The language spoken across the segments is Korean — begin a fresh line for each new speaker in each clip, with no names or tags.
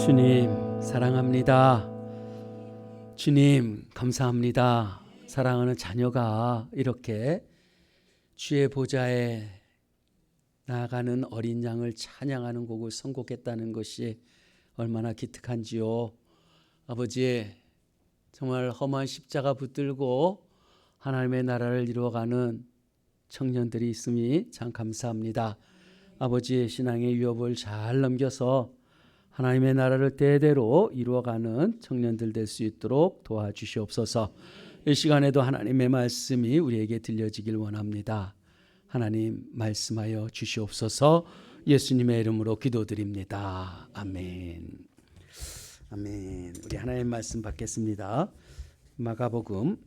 주님 사랑합니다. 주님 감사합니다. 사랑하는 자녀가 이렇게 주의 보좌에 나아가는 어린 양을 찬양하는 곡을 선곡했다는 것이 얼마나 기특한지요. 아버지, 정말 험한 십자가 붙들고 하나님의 나라를 이루어가는 청년들이 있음이 참 감사합니다. 아버지의 신앙의 위협을 잘 넘겨서 하나님의 나라를 대대로 이루어가는 청년들 될 수 있도록 도와주시옵소서. 이 시간에도 하나님의 말씀이 우리에게 들려지길 원합니다. 하나님 말씀하여 주시옵소서. 예수님의 이름으로 기도드립니다. 아멘. 아멘. 우리 하나님 말씀 받겠습니다. 마가복음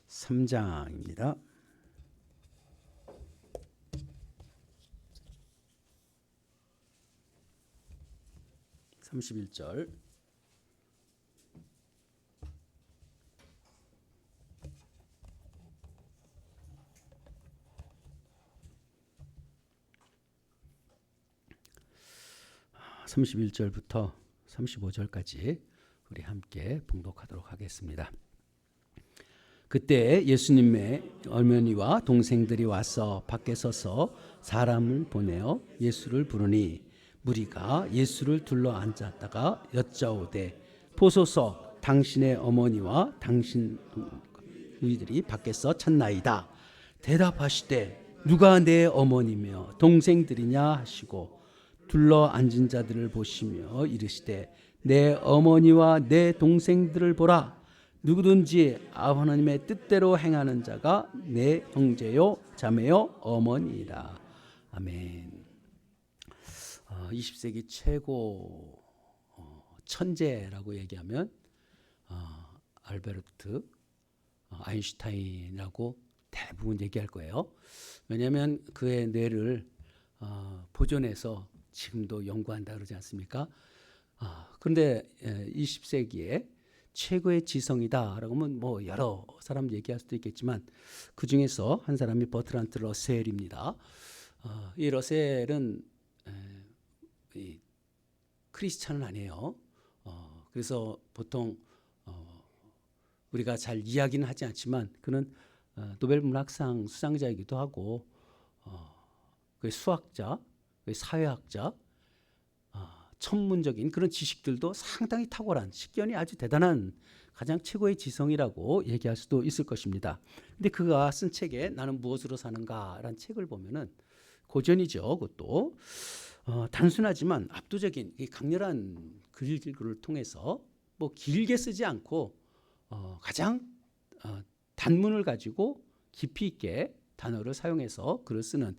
3장입니다. 31절. (31절부터) (35절까지) 우리 함께 봉독하도록 하겠습니다. 그때 예수님의 어머니와 동생들이 와서 밖에 서서 사람을 보내어 예수를 부르니 무리가 예수를 둘러 앉았다가 여짜오되 보소서, 당신의 어머니와 당신 너희들이 밖에서 찾나이다. 대답하시되 누가 내 어머니며 동생들이냐 하시고 둘러 앉은 자들을 보시며 이르시되 내 어머니와 내 동생들을 보라. 누구든지 하나님의 뜻대로 행하는 자가 내 형제요 자매요 어머니이라. 아멘. 20세기 최고 천재라고 얘기하면 알베르트 아인슈타인이라고 대부분 얘기할 거예요. 왜냐하면 그의 뇌를 보존해서 지금도 연구한다 그러지 않습니까? 그런데 20세기에 최고의 지성이다라고 하면 뭐 여러 사람 얘기할 수도 있겠지만 그 중에서 한 사람이 버트란트 러셀입니다. 이 러셀은 이 크리스찬은 아니에요. 그래서 보통 우리가 잘 이야기는 하지 않지만 그는 노벨 문학상 수상자이기도 하고 그 수학자, 그 사회학자, 천문적인 그런 지식들도 상당히 탁월한, 식견이 아주 대단한 가장 최고의 지성이라고 얘기할 수도 있을 것입니다. 근데 그가 쓴 책에 나는 무엇으로 사는가라는 책을 보면은 고전이죠. 그것도 단순하지만 압도적인 강렬한 글을 통해서 뭐 길게 쓰지 않고 가장 단문을 가지고 깊이 있게 단어를 사용해서 글을 쓰는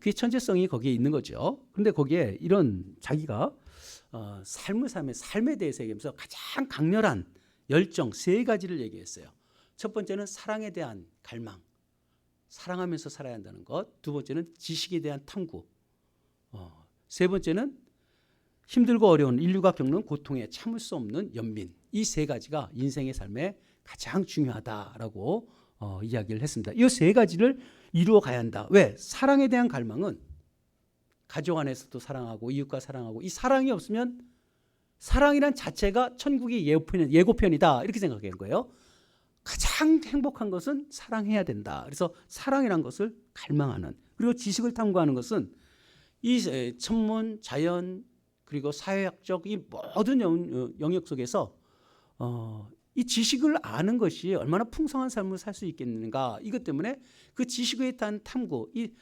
그의 천재성이 거기에 있는 거죠. 그런데 거기에 이런 자기가 삶에 대해서 얘기하면서 가장 강렬한 열정 세 가지를 얘기했어요. 첫 번째는 사랑에 대한 갈망, 사랑하면서 살아야 한다는 것. 두 번째는 지식에 대한 탐구. 세 번째는 힘들고 어려운 인류가 겪는 고통에 참을 수 없는 연민. 이 세 가지가 인생의 삶에 가장 중요하다라고 이야기를 했습니다. 이 세 가지를 이루어 가야 한다. 왜? 사랑에 대한 갈망은 가족 안에서도 사랑하고 이웃과 사랑하고, 이 사랑이 없으면 사랑이란 자체가 천국의 예고편이다 이렇게 생각하는 거예요. 가장 행복한 것은 사랑해야 된다. 그래서 사랑이란 것을 갈망하는, 그리고 지식을 탐구하는 것은 이 천문, 자연, 그리고 사회학적 이 모든 영역 속에서 이 지식을 아는 것이 얼마나 풍성한 삶을 살 수 있겠는가. 이것 때문에 그 지식에 대한 탐구, 이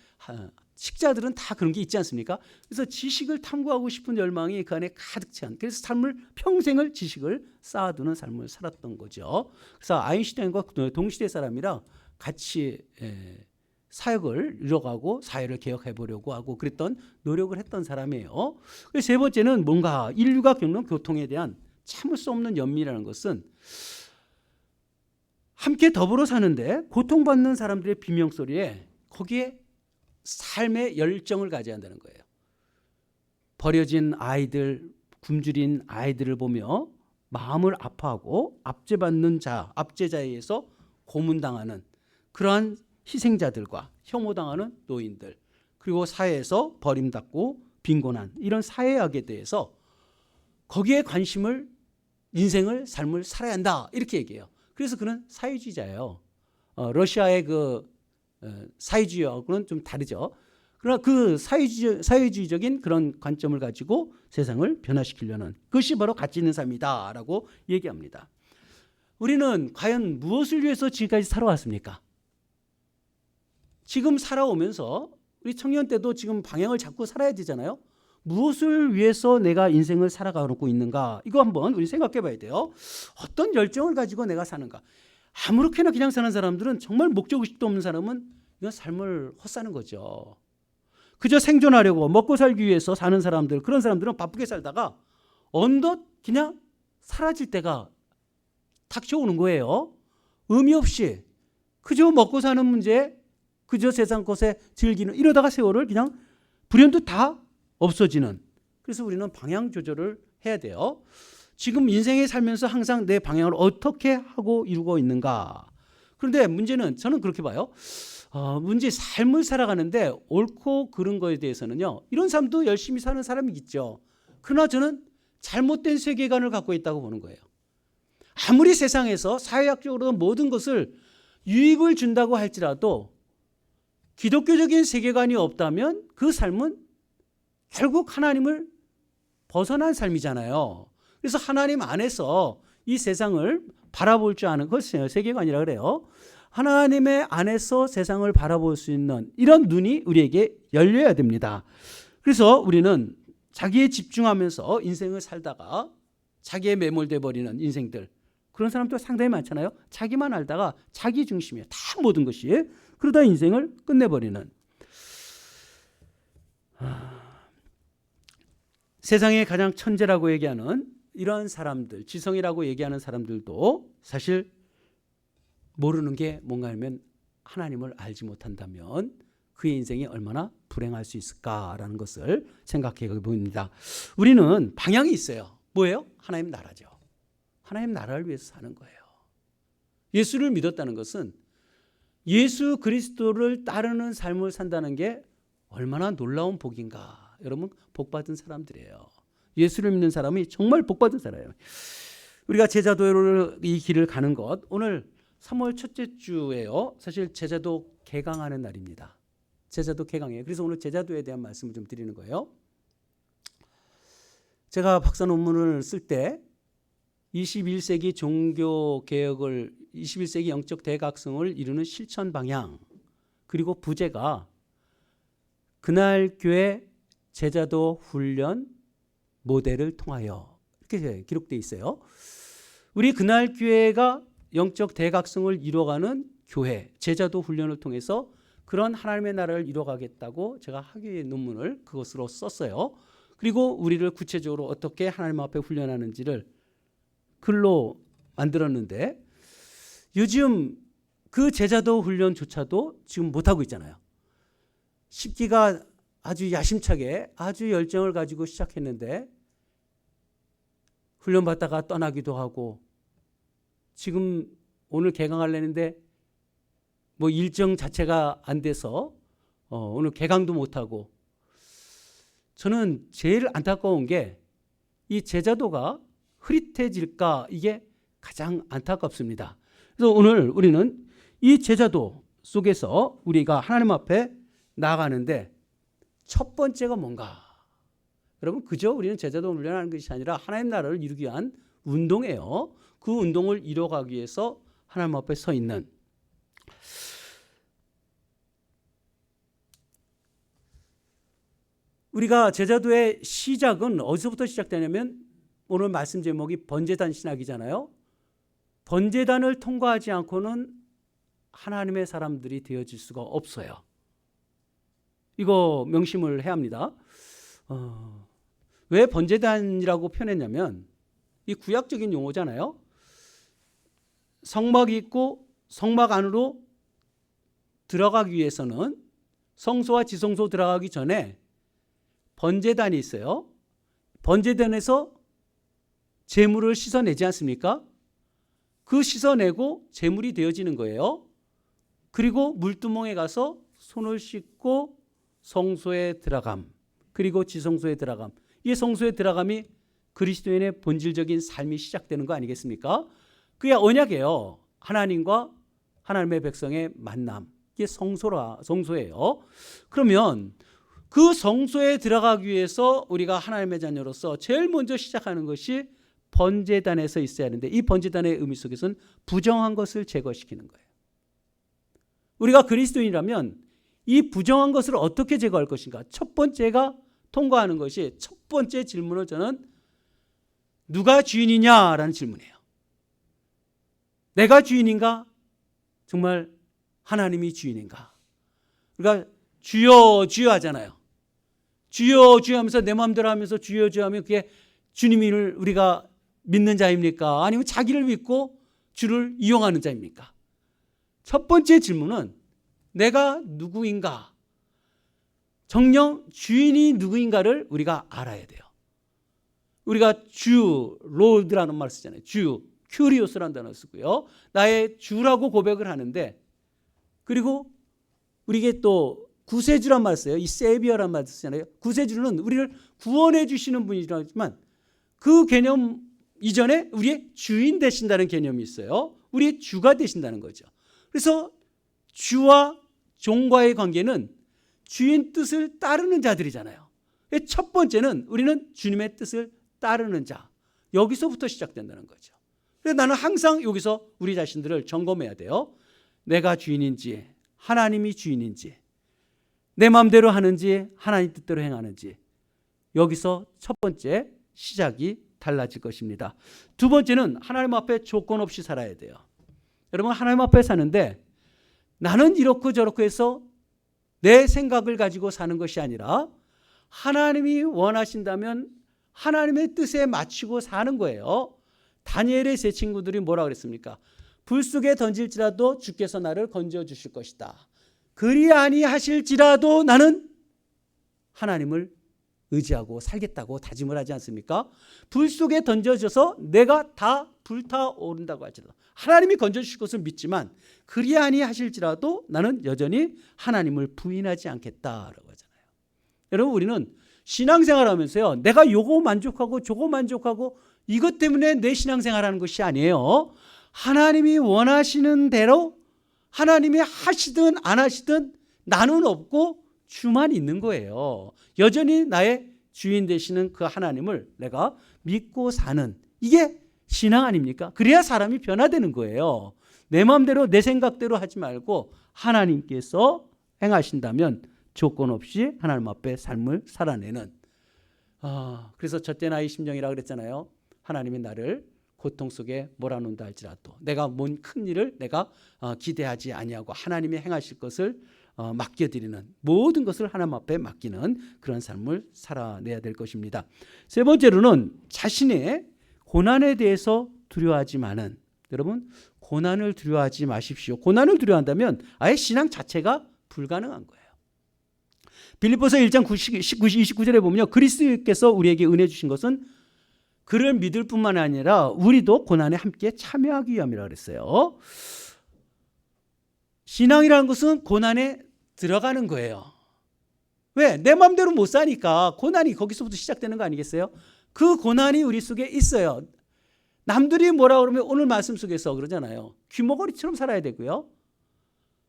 식자들은 다 그런 게 있지 않습니까? 그래서 지식을 탐구하고 싶은 열망이 그 안에 가득 찬, 그래서 평생을 지식을 쌓아두는 삶을 살았던 거죠. 그래서 아인슈타인과 동시대 사람이라 같이 사역을 이뤄가고 사회를 개혁해 보려고 하고 그랬던 노력을 했던 사람이에요. 세 번째는 뭔가 인류가 겪는 고통에 대한 참을 수 없는 연민이라는 것은 함께 더불어 사는데 고통받는 사람들의 비명소리에 거기에 삶의 열정을 가져야 한다는 거예요. 버려진 아이들, 굶주린 아이들을 보며 마음을 아파하고 압제자에 의해서 고문당하는 그러한 희생자들과 혐오당하는 노인들, 그리고 사회에서 버림받고 빈곤한 이런 사회학에 대해서 거기에 관심을 인생을 삶을 살아야 한다 이렇게 얘기해요. 그래서 그는 사회주의자예요. 러시아의 그 사회주의하고는 좀 다르죠. 그러나 그 사회주의적인 그런 관점을 가지고 세상을 변화시키려는 그것이 바로 가치 있는 삶이다라고 얘기합니다. 우리는 과연 무엇을 위해서 지금까지 살아왔습니까? 지금 살아오면서 우리 청년 때도 지금 방향을 잡고 살아야 되잖아요. 무엇을 위해서 내가 인생을 살아가고 있는가? 이거 한번 우리 생각해 봐야 돼요. 어떤 열정을 가지고 내가 사는가? 아무렇게나 그냥 사는 사람들은 정말 목적의식도 없는 사람은 이건 삶을 헛사는 거죠. 그저 생존하려고 먹고 살기 위해서 사는 사람들, 그런 사람들은 바쁘게 살다가 언덧 그냥 사라질 때가 닥쳐오는 거예요. 의미 없이 그저 먹고 사는 문제, 그저 세상 것에 즐기는, 이러다가 세월을 그냥 불현듯 다 없어지는. 그래서 우리는 방향 조절을 해야 돼요. 지금 인생에 살면서 항상 내 방향을 어떻게 하고 이루고 있는가. 그런데 문제는 저는 그렇게 봐요. 문제 삶을 살아가는데 옳고 그른 거에 대해서는요, 이런 사람도 열심히 사는 사람이 있죠. 그러나 저는 잘못된 세계관을 갖고 있다고 보는 거예요. 아무리 세상에서 사회학적으로 모든 것을 유익을 준다고 할지라도 기독교적인 세계관이 없다면 그 삶은 결국 하나님을 벗어난 삶이잖아요. 그래서 하나님 안에서 이 세상을 바라볼 줄 아는 것을 세계관이라 그래요. 하나님의 안에서 세상을 바라볼 수 있는 이런 눈이 우리에게 열려야 됩니다. 그래서 우리는 자기에 집중하면서 인생을 살다가 자기에 매몰돼 버리는 인생들, 그런 사람도 상당히 많잖아요. 자기만 알다가 자기 중심이에요. 다 모든 것이. 그러다 인생을 끝내버리는. 세상에 가장 천재라고 얘기하는 이런 사람들, 지성이라고 얘기하는 사람들도 사실 모르는 게 뭔가 하면 하나님을 알지 못한다면 그의 인생이 얼마나 불행할 수 있을까라는 것을 생각해 봅니다. 우리는 방향이 있어요. 뭐예요? 하나님 나라죠. 하나님 나라를 위해서 사는 거예요. 예수를 믿었다는 것은 예수 그리스도를 따르는 삶을 산다는 게 얼마나 놀라운 복인가. 여러분, 복받은 사람들이에요. 예수를 믿는 사람이 정말 복받은 사람이에요. 우리가 제자도를 이 길을 가는 것, 오늘 3월 첫째 주예요. 사실 제자도 개강하는 날입니다. 제자도 개강이에요. 그래서 오늘 제자도에 대한 말씀을 좀 드리는 거예요. 제가 박사 논문을 쓸 때 21세기 종교개혁을, 21세기 영적 대각성을 이루는 실천 방향, 그리고 부제가 그날 교회 제자도 훈련 모델을 통하여, 이렇게 기록되어 있어요. 우리 그날 교회가 영적 대각성을 이루어가는 교회, 제자도 훈련을 통해서 그런 하나님의 나라를 이루어가겠다고 제가 학위 논문을 그것으로 썼어요. 그리고 우리를 구체적으로 어떻게 하나님 앞에 훈련하는지를 글로 만들었는데, 요즘 그 제자도 훈련조차도 지금 못하고 있잖아요. 10기가 아주 야심차게 아주 열정을 가지고 시작했는데 훈련받다가 떠나기도 하고, 지금 오늘 개강하려는데 뭐 일정 자체가 안 돼서 오늘 개강도 못하고, 저는 제일 안타까운 게 이 제자도가 흐릿해질까, 이게 가장 안타깝습니다. 그래서 오늘 우리는 이 제자도 속에서 우리가 하나님 앞에 나아가는데 첫 번째가 뭔가? 여러분, 그저 우리는 제자도 훈련하는 것이 아니라 하나님 나라를 이루기 위한 운동이에요. 그 운동을 이뤄가기 위해서 하나님 앞에 서 있는, 우리가 제자도의 시작은 어디서부터 시작되냐면 오늘 말씀 제목이 번제단 신학이잖아요. 번제단을 통과하지 않고는 하나님의 사람들이 되어질 수가 없어요. 이거 명심을 해야 합니다. 왜 번제단이라고 표현했냐면 이 구약적인 용어잖아요. 성막이 있고 성막 안으로 들어가기 위해서는 성소와 지성소 들어가기 전에 번제단이 있어요. 번제단에서 제물을 씻어내지 않습니까? 그 씻어내고 제물이 되어지는 거예요. 그리고 물두멍에 가서 손을 씻고 성소에 들어감. 그리고 지성소에 들어감. 이 성소에 들어감이 그리스도인의 본질적인 삶이 시작되는 거 아니겠습니까? 그게 언약이에요. 하나님과 하나님의 백성의 만남. 이게 성소예요. 그러면 그 성소에 들어가기 위해서 우리가 하나님의 자녀로서 제일 먼저 시작하는 것이 번제단에서 있어야 하는데, 이 번제단의 의미 속에서는 부정한 것을 제거시키는 거예요. 우리가 그리스도인이라면 이 부정한 것을 어떻게 제거할 것인가? 첫 번째가 통과하는 것이, 첫 번째 질문을 저는 누가 주인이냐라는 질문이에요. 내가 주인인가? 정말 하나님이 주인인가? 그러니까 주여 주여 하잖아요. 주여 주여 하면서 내 마음대로 하면서 주여 주여 하면 그게 주님을 우리가 믿는 자입니까? 아니면 자기를 믿고 주를 이용하는 자입니까? 첫 번째 질문은 내가 누구인가? 정녕 주인이 누구인가를 우리가 알아야 돼요. 우리가 주, 롤드라는 말을 쓰잖아요. 주, 큐리오스라는 단어를 쓰고요. 나의 주라고 고백을 하는데, 그리고 우리에게 또 구세주란 말을 써요. 이 세비어란 말을 쓰잖아요. 구세주는 우리를 구원해 주시는 분이지만 그 개념 이전에 우리의 주인 되신다는 개념이 있어요. 우리의 주가 되신다는 거죠. 그래서 주와 종과의 관계는 주인 뜻을 따르는 자들이잖아요. 첫 번째는 우리는 주님의 뜻을 따르는 자. 여기서부터 시작된다는 거죠. 그래서 나는 항상 여기서 우리 자신들을 점검해야 돼요. 내가 주인인지, 하나님이 주인인지, 내 마음대로 하는지, 하나님 뜻대로 행하는지. 여기서 첫 번째 시작이 달라질 것입니다. 두 번째는 하나님 앞에 조건 없이 살아야 돼요. 여러분, 하나님 앞에 사는데 나는 이렇고 저렇고 해서 내 생각을 가지고 사는 것이 아니라 하나님이 원하신다면 하나님의 뜻에 맞추고 사는 거예요. 다니엘의 세 친구들이 뭐라 그랬습니까? 불 속에 던질지라도 주께서 나를 건져 주실 것이다. 그리 아니하실지라도 나는 하나님을 의지하고 살겠다고 다짐을 하지 않습니까? 불 속에 던져져서 내가 다 불타오른다고 할지라도 하나님이 건져주실 것을 믿지만 그리 아니하실지라도 나는 여전히 하나님을 부인하지 않겠다라고 하잖아요. 여러분, 우리는 신앙생활하면서요, 내가 요거 만족하고 저거 만족하고 이것 때문에 내 신앙생활하는 것이 아니에요. 하나님이 원하시는 대로 하나님이 하시든 안 하시든 나는 없고 주만 있는 거예요. 여전히 나의 주인 되시는 그 하나님을 내가 믿고 사는, 이게 신앙 아닙니까? 그래야 사람이 변화되는 거예요. 내 마음대로 내 생각대로 하지 말고 하나님께서 행하신다면 조건 없이 하나님 앞에 삶을 살아내는, 그래서 젖대 나의 심정이라고 그랬잖아요. 하나님이 나를 고통 속에 몰아놓는다 할지라도 내가 뭔 큰 일을 내가 기대하지 아니하고 하나님이 행하실 것을 맡겨드리는, 모든 것을 하나님 앞에 맡기는 그런 삶을 살아내야 될 것입니다. 세 번째로는 자신의 고난에 대해서 두려워하지만은, 여러분, 고난을 두려워하지 마십시오. 고난을 두려워한다면 아예 신앙 자체가 불가능한 거예요. 빌립보서 1장 29절에 보면요, 그리스도께서 우리에게 은혜 주신 것은 그를 믿을 뿐만 아니라 우리도 고난에 함께 참여하기 위함이라고 그랬어요. 신앙이라는 것은 고난에 들어가는 거예요. 왜? 내 마음대로 못 사니까 고난이 거기서부터 시작되는 거 아니겠어요? 그 고난이 우리 속에 있어요. 남들이 뭐라 그러면 오늘 말씀 속에서 그러잖아요. 귀머거리처럼 살아야 되고요.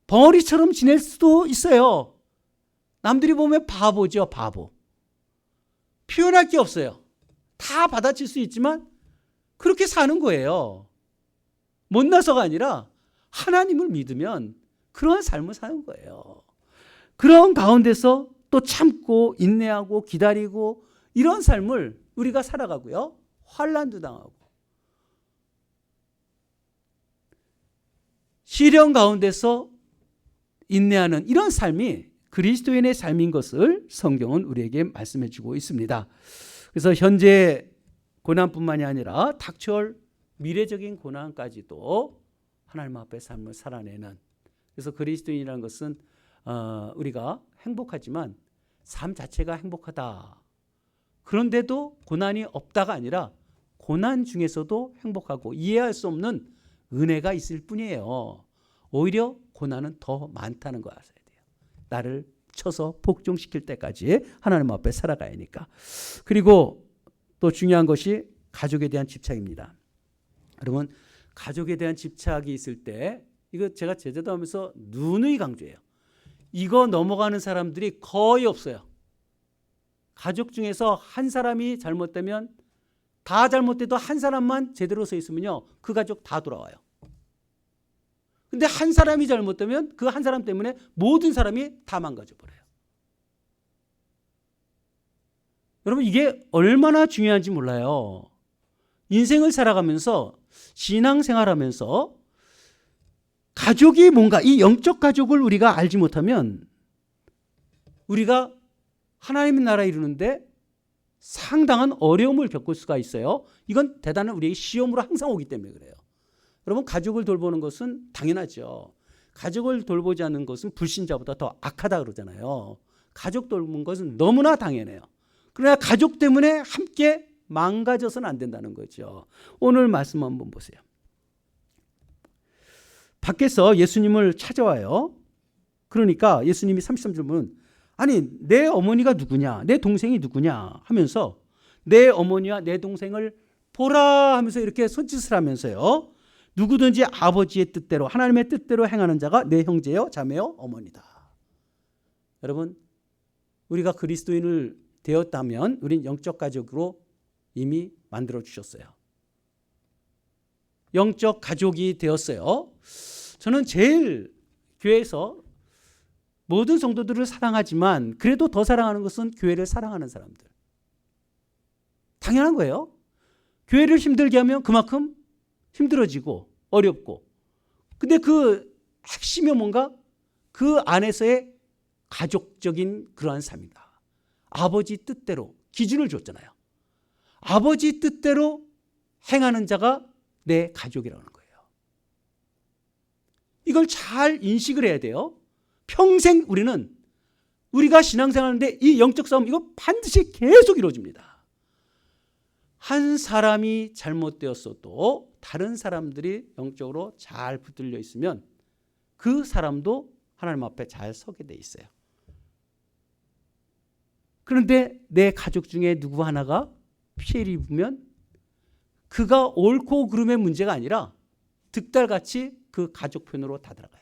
벙어리처럼 지낼 수도 있어요. 남들이 보면 바보죠, 바보. 표현할 게 없어요. 다 받아칠 수 있지만 그렇게 사는 거예요. 못나서가 아니라 하나님을 믿으면 그런 삶을 사는 거예요. 그런 가운데서 또 참고 인내하고 기다리고 이런 삶을 우리가 살아가고요. 환난도 당하고 시련 가운데서 인내하는 이런 삶이 그리스도인의 삶인 것을 성경은 우리에게 말씀해 주고 있습니다. 그래서 현재 고난뿐만이 아니라 닥쳐올 미래적인 고난까지도 하나님 앞에 삶을 살아내는, 그래서 그리스도인이라는 것은 우리가 행복하지만 삶 자체가 행복하다. 그런데도 고난이 없다가 아니라 고난 중에서도 행복하고 이해할 수 없는 은혜가 있을 뿐이에요. 오히려 고난은 더 많다는 거 아셔야 돼요. 나를 쳐서 복종시킬 때까지 하나님 앞에 살아가야 하니까. 그리고 또 중요한 것이 가족에 대한 집착입니다. 여러분, 가족에 대한 집착이 있을 때 이거 제가 제자도하면서 누누이 강조해요. 이거 넘어가는 사람들이 거의 없어요. 가족 중에서 한 사람이 잘못되면, 다 잘못돼도 한 사람만 제대로 서 있으면요, 그 가족 다 돌아와요. 근데 한 사람이 잘못되면 그 한 사람 때문에 모든 사람이 다 망가져 버려요. 여러분, 이게 얼마나 중요한지 몰라요. 인생을 살아가면서, 신앙생활하면서 가족이 뭔가, 이 영적 가족을 우리가 알지 못하면 우리가 하나님의 나라에 이루는데 상당한 어려움을 겪을 수가 있어요. 이건 대단한 우리의 시험으로 항상 오기 때문에 그래요. 여러분, 가족을 돌보는 것은 당연하죠. 가족을 돌보지 않는 것은 불신자보다 더 악하다 그러잖아요. 가족 돌보는 것은 너무나 당연해요. 그러나 가족 때문에 함께 망가져서는 안 된다는 거죠. 오늘 말씀 한번 보세요. 밖에서 예수님을 찾아와요. 그러니까 예수님이 33절 보면, 아니 내 어머니가 누구냐, 내 동생이 누구냐 하면서 내 어머니와 내 동생을 보라 하면서 이렇게 손짓을 하면서요, 누구든지 아버지의 뜻대로, 하나님의 뜻대로 행하는 자가 내 형제요 자매요 어머니다. 여러분, 우리가 그리스도인을 되었다면 우린 영적 가족으로 이미 만들어 주셨어요. 영적 가족이 되었어요. 저는 제일 교회에서 모든 성도들을 사랑하지만 그래도 더 사랑하는 것은 교회를 사랑하는 사람들. 당연한 거예요. 교회를 힘들게 하면 그만큼 힘들어지고 어렵고. 근데 그 핵심이 뭔가? 그 안에서의 가족적인 그러한 삶이다. 아버지 뜻대로 기준을 줬잖아요. 아버지 뜻대로 행하는 자가 내 가족이라는 거예요. 이걸 잘 인식을 해야 돼요. 평생 우리가 신앙생활하는데 이 영적 싸움, 이거 반드시 계속 이루어집니다. 한 사람이 잘못되었어도 다른 사람들이 영적으로 잘 붙들려 있으면 그 사람도 하나님 앞에 잘 서게 돼 있어요. 그런데 내 가족 중에 누구 하나가 피해를 입으면 그가 옳고 그름의 문제가 아니라 득달같이 그 가족 편으로 다 들어가요.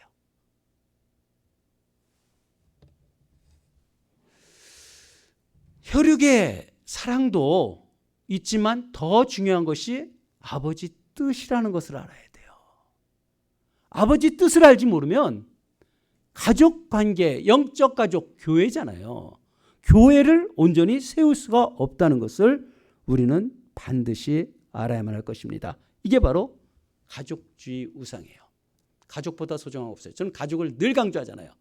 혈육의 사랑도 있지만 더 중요한 것이 아버지 뜻이라는 것을 알아야 돼요. 아버지 뜻을 알지 모르면 가족 관계, 영적 가족, 교회잖아요. 교회를 온전히 세울 수가 없다는 것을 우리는 반드시 알아야만 할 것입니다. 이게 바로 가족주의 우상이에요. 가족보다 소중한 거 없어요. 저는 가족을 늘 강조하잖아요.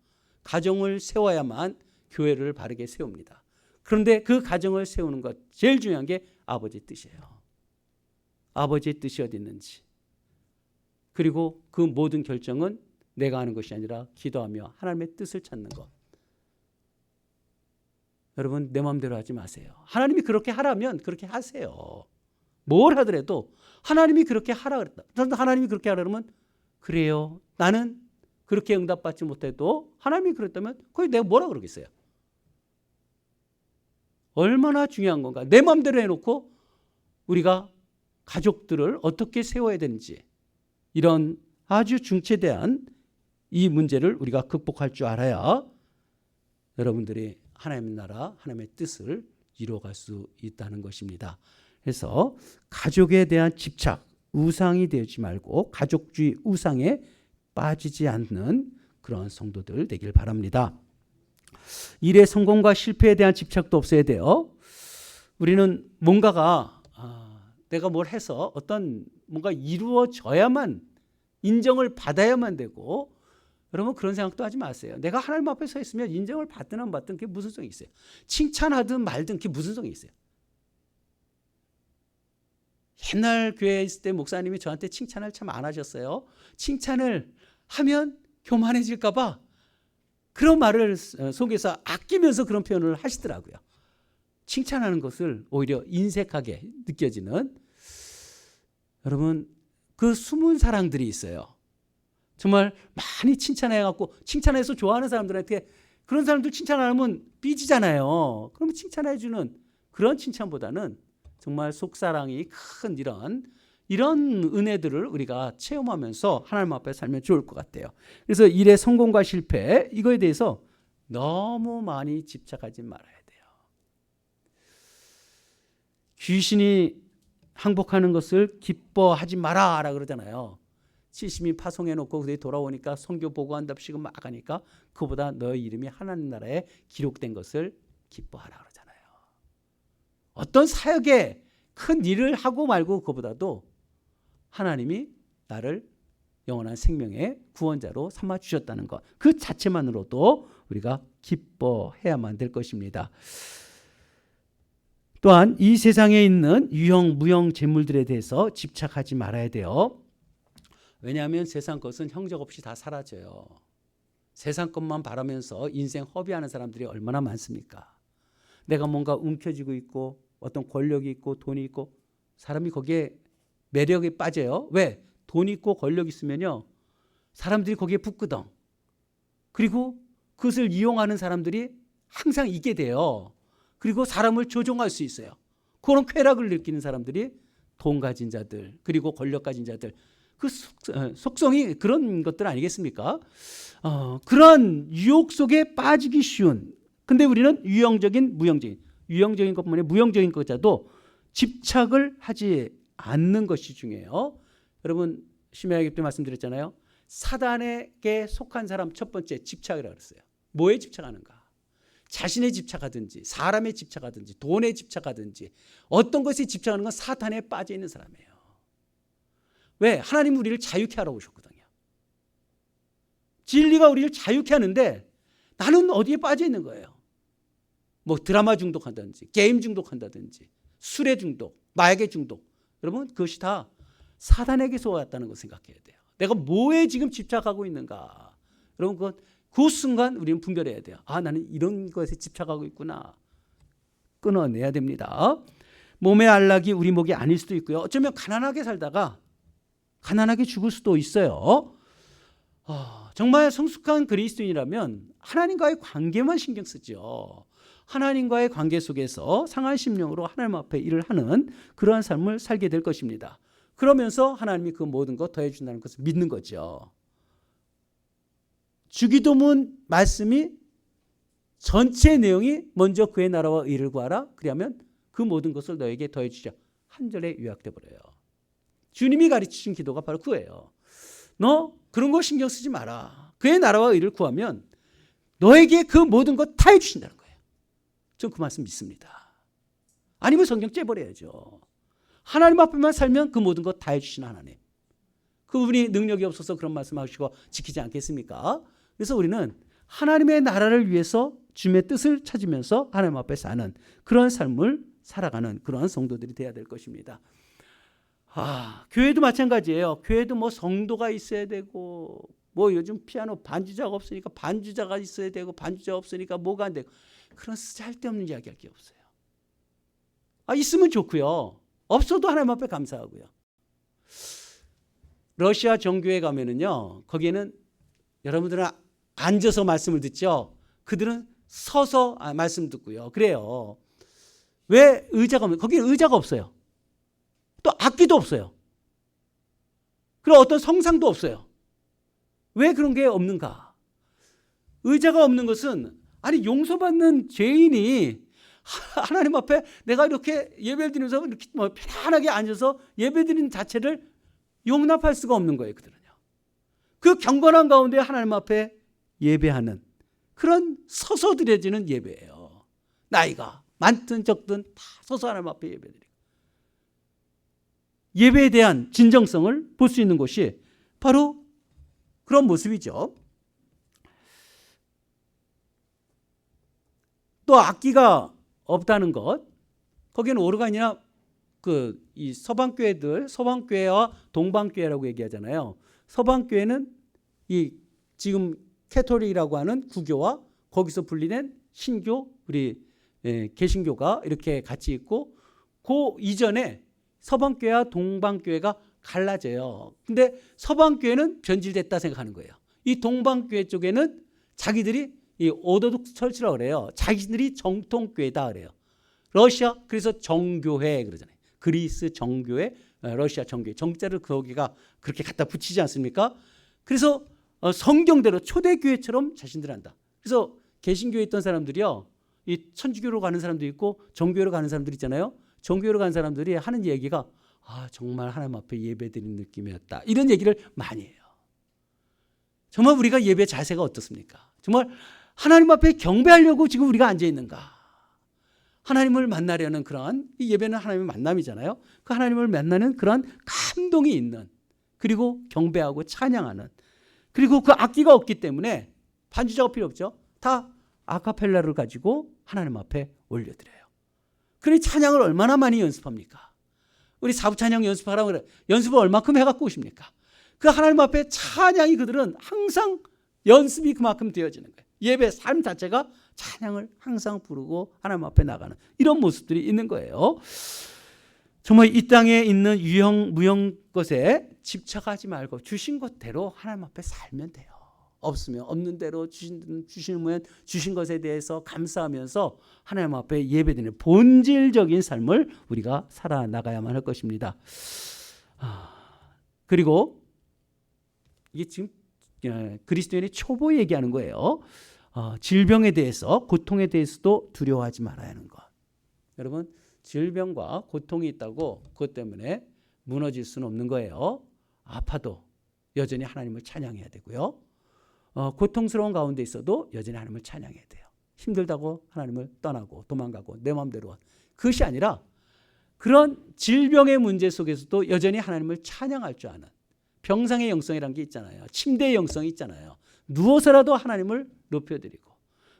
가정을 세워야만 교회를 바르게 세웁니다. 그런데 그 가정을 세우는 것 제일 중요한 게 아버지의 뜻이에요. 아버지의 뜻이 어디 있는지. 그리고 그 모든 결정은 내가 하는 것이 아니라 기도하며 하나님의 뜻을 찾는 것. 여러분, 내 마음대로 하지 마세요. 하나님이 그렇게 하라면 그렇게 하세요. 뭘 하더라도 하나님이 그렇게 하라 그랬다. 하나님이 그렇게 하라 그러면 그래요. 나는 그렇게 응답받지 못해도 하나님이 그랬다면 거기 내가 뭐라 그러겠어요? 얼마나 중요한 건가. 내 마음대로 해놓고 우리가 가족들을 어떻게 세워야 되는지, 이런 아주 중차대한 이 문제를 우리가 극복할 줄 알아야 여러분들이 하나님의 나라, 하나님의 뜻을 이루어갈 수 있다는 것입니다. 그래서 가족에 대한 집착, 우상이 되지 말고 가족주의 우상에 빠지지 않는 그런 성도들 되길 바랍니다. 일의 성공과 실패에 대한 집착도 없어야 돼요. 우리는 뭔가가 내가 뭘 해서 어떤 뭔가 이루어져야만, 인정을 받아야만 되고, 여러분 그런 생각도 하지 마세요. 내가 하나님 앞에 서 있으면 인정을 받든 안 받든 그게 무슨 소용이 있어요? 칭찬하든 말든 그게 무슨 소용이 있어요? 옛날 교회에 있을 때 목사님이 저한테 칭찬을 참 안 하셨어요. 칭찬을 하면 교만해질까 봐 그런 말을 속에서 아끼면서 그런 표현을 하시더라고요. 칭찬하는 것을 오히려 인색하게 느껴지는, 여러분 그 숨은 사랑들이 있어요. 정말 많이 칭찬해갖고 칭찬해서 좋아하는 사람들한테 그런 사람들 칭찬 안 하면 삐지잖아요. 그러면 칭찬해 주는 그런 칭찬보다는 정말 속사랑이 큰 이런 은혜들을 우리가 체험하면서 하나님 앞에 살면 좋을 것 같아요. 그래서 일의 성공과 실패 이거에 대해서 너무 많이 집착하지 말아야 돼요. 귀신이 항복하는 것을 기뻐하지 마라라 그러잖아요. 70인 파송해놓고 그들이 돌아오니까 선교 보고한답시고 막 하니까 그보다 너의 이름이 하나님 나라에 기록된 것을 기뻐하라 그러잖아요. 어떤 사역에 큰 일을 하고 말고 그보다도 하나님이 나를 영원한 생명의 구원자로 삼아 주셨다는 것, 그 자체만으로도 우리가 기뻐해야만 될 것입니다. 또한 이 세상에 있는 유형, 무형 재물들에 대해서 집착하지 말아야 돼요. 왜냐하면 세상 것은 형적 없이 다 사라져요. 세상 것만 바라면서 인생 허비하는 사람들이 얼마나 많습니까? 내가 뭔가 움켜쥐고 있고 어떤 권력이 있고 돈이 있고 사람이 거기에 매력에 빠져요. 왜? 돈 있고 권력 있으면요, 사람들이 거기에 붙거든. 그리고 그것을 이용하는 사람들이 항상 있게 돼요. 그리고 사람을 조종할 수 있어요. 그런 쾌락을 느끼는 사람들이 돈 가진 자들, 그리고 권력 가진 자들, 그 속성이 그런 것들 아니겠습니까? 그런 유혹 속에 빠지기 쉬운. 근데 우리는 유형적인 것뿐만 아니라 무형적인 것자도 집착을 하지 않는 것이 중요해요. 여러분 심야기도 때 말씀드렸잖아요. 사단에게 속한 사람 첫 번째 집착이라고 그랬어요. 뭐에 집착하는가? 자신에 집착하든지 사람에 집착하든지 돈에 집착하든지 어떤 것에 집착하는 건 사탄에 빠져 있는 사람이에요. 왜? 하나님은 우리를 자유케 하라고 오셨거든요. 진리가 우리를 자유케 하는데 나는 어디에 빠져 있는 거예요. 뭐 드라마 중독한다든지 게임 중독한다든지 술에 중독, 마약에 중독. 여러분 그것이 다 사단에게서 왔다는 걸 생각해야 돼요. 내가 뭐에 지금 집착하고 있는가. 여러분 그 순간 우리는 분별해야 돼요. 나는 이런 것에 집착하고 있구나. 끊어내야 됩니다. 몸의 안락이 우리 목이 아닐 수도 있고요. 어쩌면 가난하게 살다가 가난하게 죽을 수도 있어요. 정말 성숙한 그리스도인이라면 하나님과의 관계만 신경 쓰죠. 하나님과의 관계 속에서 상한 심령으로 하나님 앞에 일을 하는 그러한 삶을 살게 될 것입니다. 그러면서 하나님이 그 모든 것 더해 준다는 것을 믿는 거죠. 주기도문 말씀이 전체 내용이 먼저 그의 나라와 의를 구하라. 그러면 그 모든 것을 너에게 더해 주자. 한 절에 요약돼 버려요. 주님이 가르치신 기도가 바로 그거예요. 너 그런 거 신경 쓰지 마라. 그의 나라와 의를 구하면 너에게 그 모든 것 다 해주신다는 거예요. 전 그 말씀 믿습니다. 아니면 성경 째버려야죠. 하나님 앞에만 살면 그 모든 것 다 해주시는 하나님. 그분이 능력이 없어서 그런 말씀하시고 지키지 않겠습니까? 그래서 우리는 하나님의 나라를 위해서 주님의 뜻을 찾으면서 하나님 앞에 사는 그런 삶을 살아가는 그런 성도들이 되어야 될 것입니다. 교회도 마찬가지예요. 교회도 뭐 성도가 있어야 되고 뭐 요즘 피아노 반주자가 없으니까 반주자가 있어야 되고 반주자가 없으니까 뭐가 안 되고 그런 쓸데없는 이야기할 게 없어요. 있으면 좋고요. 없어도 하나님 앞에 감사하고요. 러시아 정교회 가면은요, 거기에는 여러분들은 앉아서 말씀을 듣죠. 그들은 서서 말씀 듣고요. 그래요. 왜 의자가 없어요? 거기는 의자가 없어요. 또 악기도 없어요. 그리고 어떤 성상도 없어요. 왜 그런 게 없는가? 의자가 없는 것은 용서받는 죄인이 하나님 앞에 내가 이렇게 예배를 드리면서 이렇게 편안하게 앉아서 예배 드리는 자체를 용납할 수가 없는 거예요. 그들은요. 그 경건한 가운데 하나님 앞에 예배하는 그런 서서 드려지는 예배예요. 나이가 많든 적든 다 서서 하나님 앞에 예배드리고 예배에 대한 진정성을 볼 수 있는 곳이 바로 그런 모습이죠. 또 악기가 없다는 것, 거기는 오르간이나 이 서방교회와 동방교회라고 얘기하잖아요. 서방교회는 이 지금 캐톨릭이라고 하는 구교와 거기서 분리된 신교, 우리 개신교가 이렇게 같이 있고 그 이전에 서방교회와 동방교회가 갈라져요. 근데 서방교회는 변질됐다 생각하는 거예요. 이 동방교회 쪽에는 자기들이 이 오더독스 처치라고 그래요. 자기들이 정통교회다 그래요. 러시아 그래서 정교회 그러잖아요. 그리스 정교회, 러시아 정교회. 정자를 거기가 그렇게 갖다 붙이지 않습니까? 그래서 성경대로 초대교회처럼 자신들 한다. 그래서 개신교에 있던 사람들이요, 이 천주교로 가는 사람도 있고 정교회로 가는 사람들 있잖아요. 정교회로 가는 사람들이 하는 얘기가 정말 하나님 앞에 예배드리는 느낌이었다. 이런 얘기를 많이 해요. 정말 우리가 예배 자세가 어떻습니까? 정말 하나님 앞에 경배하려고 지금 우리가 앉아 있는가? 하나님을 만나려는 그러한, 이 예배는 하나님의 만남이잖아요. 그 하나님을 만나는 그러한 감동이 있는, 그리고 경배하고 찬양하는, 그리고 그 악기가 없기 때문에 반주자가 필요 없죠. 다 아카펠라를 가지고 하나님 앞에 올려드려요. 그러니 찬양을 얼마나 많이 연습합니까? 우리 사부 찬양 연습하라고 그래. 연습을 얼마큼 해갖고 오십니까? 그 하나님 앞에 찬양이 그들은 항상 연습이 그만큼 되어지는 거예요. 예배 삶 자체가 찬양을 항상 부르고 하나님 앞에 나가는 이런 모습들이 있는 거예요. 정말 이 땅에 있는 유형 무형 것에 집착하지 말고 주신 것대로 하나님 앞에 살면 돼요. 없으면 없는 대로 주시면 주신 것에 대해서 감사하면서 하나님 앞에 예배드리는 본질적인 삶을 우리가 살아나가야만 할 것입니다. 그리고 이게 지금 그리스도인의 초보 얘기하는 거예요. 질병에 대해서, 고통에 대해서도 두려워하지 말아야 하는 것. 여러분, 질병과 고통이 있다고 그것 때문에 무너질 수는 없는 거예요. 아파도 여전히 하나님을 찬양해야 되고요. 고통스러운 가운데 있어도 여전히 하나님을 찬양해야 돼요. 힘들다고 하나님을 떠나고 도망가고 내 마음대로, 그것이 아니라 그런 질병의 문제 속에서도 여전히 하나님을 찬양할 줄 아는 병상의 영성이라는 게 있잖아요. 침대의 영성이 있잖아요. 누워서라도 하나님을 높여드리고,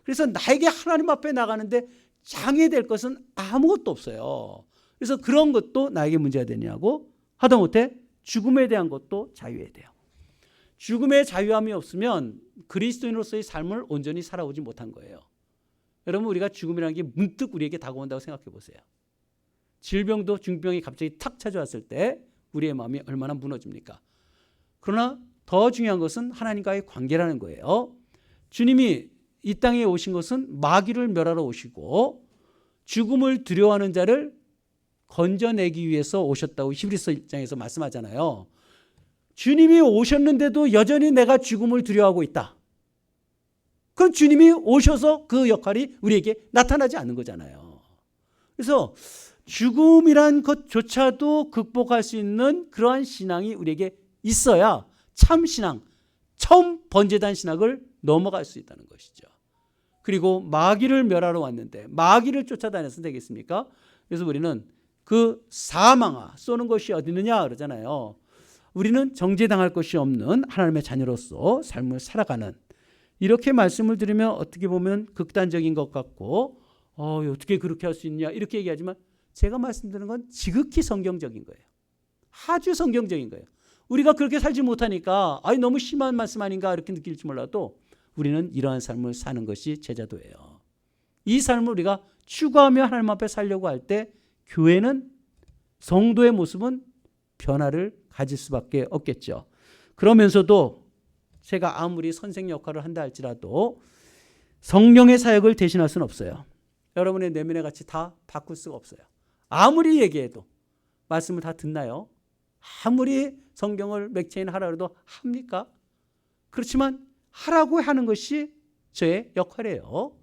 그래서 나에게 하나님 앞에 나가는데 장애될 것은 아무것도 없어요. 그래서 그런 것도 나에게 문제가 되냐고, 하다못해 죽음에 대한 것도 자유해야 돼요. 죽음의 자유함이 없으면 그리스도인으로서의 삶을 온전히 살아오지 못한 거예요. 여러분, 우리가 죽음이라는 게 문득 우리에게 다가온다고 생각해 보세요. 질병도 중병이 갑자기 탁 찾아왔을 때 우리의 마음이 얼마나 무너집니까? 그러나 더 중요한 것은 하나님과의 관계라는 거예요. 주님이 이 땅에 오신 것은 마귀를 멸하러 오시고 죽음을 두려워하는 자를 건져내기 위해서 오셨다고 히브리서 1장에서 말씀하잖아요. 주님이 오셨는데도 여전히 내가 죽음을 두려워하고 있다. 그럼 주님이 오셔서 그 역할이 우리에게 나타나지 않는 거잖아요. 그래서 죽음이란 것조차도 극복할 수 있는 그러한 신앙이 우리에게 있어야 참 신앙, 처음 번제단 신학을 넘어갈 수 있다는 것이죠. 그리고 마귀를 멸하러 왔는데 마귀를 쫓아다녀서 되겠습니까? 그래서 우리는 그 사망아 쏘는 것이 어디 있느냐 그러잖아요. 우리는 정죄당할 것이 없는 하나님의 자녀로서 삶을 살아가는, 이렇게 말씀을 드리면 어떻게 보면 극단적인 것 같고 어떻게 그렇게 할 수 있냐 이렇게 얘기하지만, 제가 말씀드리는 건 지극히 성경적인 거예요. 아주 성경적인 거예요. 우리가 그렇게 살지 못하니까 너무 심한 말씀 아닌가 이렇게 느낄지 몰라도 우리는 이러한 삶을 사는 것이 제자도예요. 이 삶을 우리가 추구하며 하나님 앞에 살려고 할 때 교회는, 성도의 모습은 변화를 가질 수밖에 없겠죠. 그러면서도 제가 아무리 선생 역할을 한다 할지라도 성령의 사역을 대신할 수는 없어요. 여러분의 내면의 가치 다 바꿀 수가 없어요. 아무리 얘기해도. 말씀을 다 듣나요? 아무리 성경을 맥체인 하라 해도 합니까? 그렇지만 하라고 하는 것이 저의 역할이에요.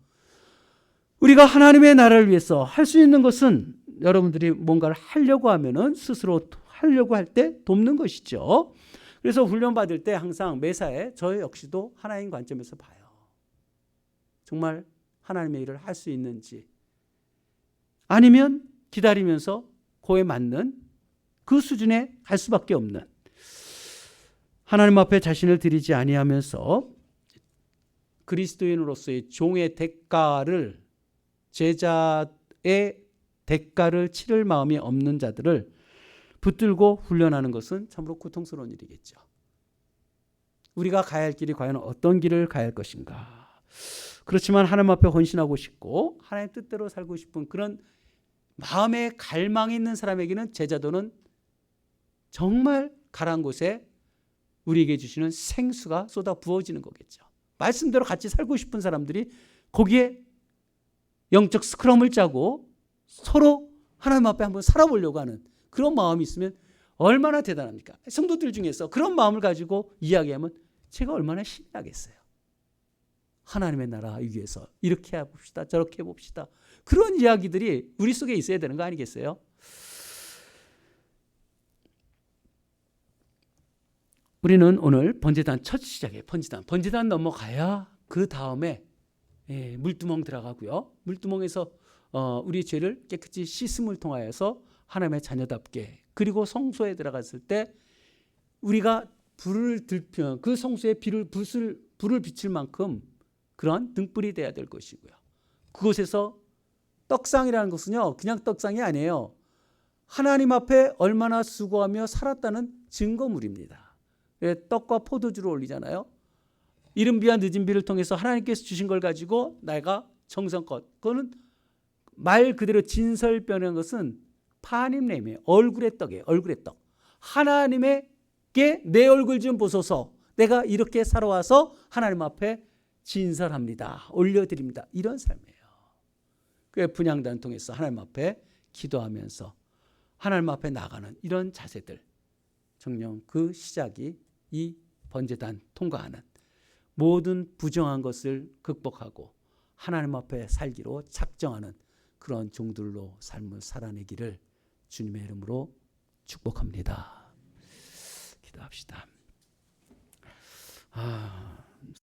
우리가 하나님의 나라를 위해서 할 수 있는 것은 여러분들이 뭔가를 하려고 하면은 스스로 하려고 할 때 돕는 것이죠. 그래서 훈련 받을 때 항상 매사에 저 역시도 하나님 관점에서 봐요. 정말 하나님의 일을 할 수 있는지, 아니면 기다리면서 그에 맞는 그 수준에 갈 수밖에 없는, 하나님 앞에 자신을 드리지 아니하면서 그리스도인으로서의 종의 대가를, 제자의 대가를 치를 마음이 없는 자들을 붙들고 훈련하는 것은 참으로 고통스러운 일이겠죠. 우리가 가야 할 길이 과연 어떤 길을 가야 할 것인가. 그렇지만 하나님 앞에 헌신하고 싶고 하나님의 뜻대로 살고 싶은 그런 마음에 갈망이 있는 사람에게는 제자도는 정말 가라앉은 곳에 우리에게 주시는 생수가 쏟아 부어지는 거겠죠. 말씀대로 같이 살고 싶은 사람들이 거기에 영적 스크럼을 짜고 서로 하나님 앞에 한번 살아보려고 하는 그런 마음이 있으면 얼마나 대단합니까? 성도들 중에서 그런 마음을 가지고 이야기하면 제가 얼마나 힘이 나겠어요. 하나님의 나라 위해서 이렇게 해봅시다, 저렇게 해봅시다. 그런 이야기들이 우리 속에 있어야 되는 거 아니겠어요? 우리는 오늘 번제단 첫 시작에 번제단 넘어가야 그 다음에 물두멍 들어가고요. 물두멍에서 우리 죄를 깨끗이 씻음을 통하여서 하나님의 자녀답게, 그리고 성소에 들어갔을 때 우리가 불을 들피면 그 성소에 불을 비칠 만큼 그런 등불이 돼야 될 것이고요. 그곳에서 떡상이라는 것은요, 그냥 떡상이 아니에요. 하나님 앞에 얼마나 수고하며 살았다는 증거물입니다. 떡과 포도주를 올리잖아요. 이른 비와 늦은 비를 통해서 하나님께서 주신 걸 가지고 내가 정성껏, 그거는 말 그대로 진설변한 것은 파님레임이에요. 얼굴의 떡이에요. 얼굴의 떡. 하나님에게 내 얼굴 좀 보소서. 내가 이렇게 살아와서 하나님 앞에 진설합니다. 올려드립니다. 이런 삶이에요. 그 분향단 통해서 하나님 앞에 기도하면서 하나님 앞에 나가는 이런 자세들, 정녕 그 시작이 이 번제단 통과하는 모든 부정한 것을 극복하고 하나님 앞에 살기로 작정하는 그런 종들로 삶을 살아내기를 주님의 이름으로 축복합니다. 기도합시다.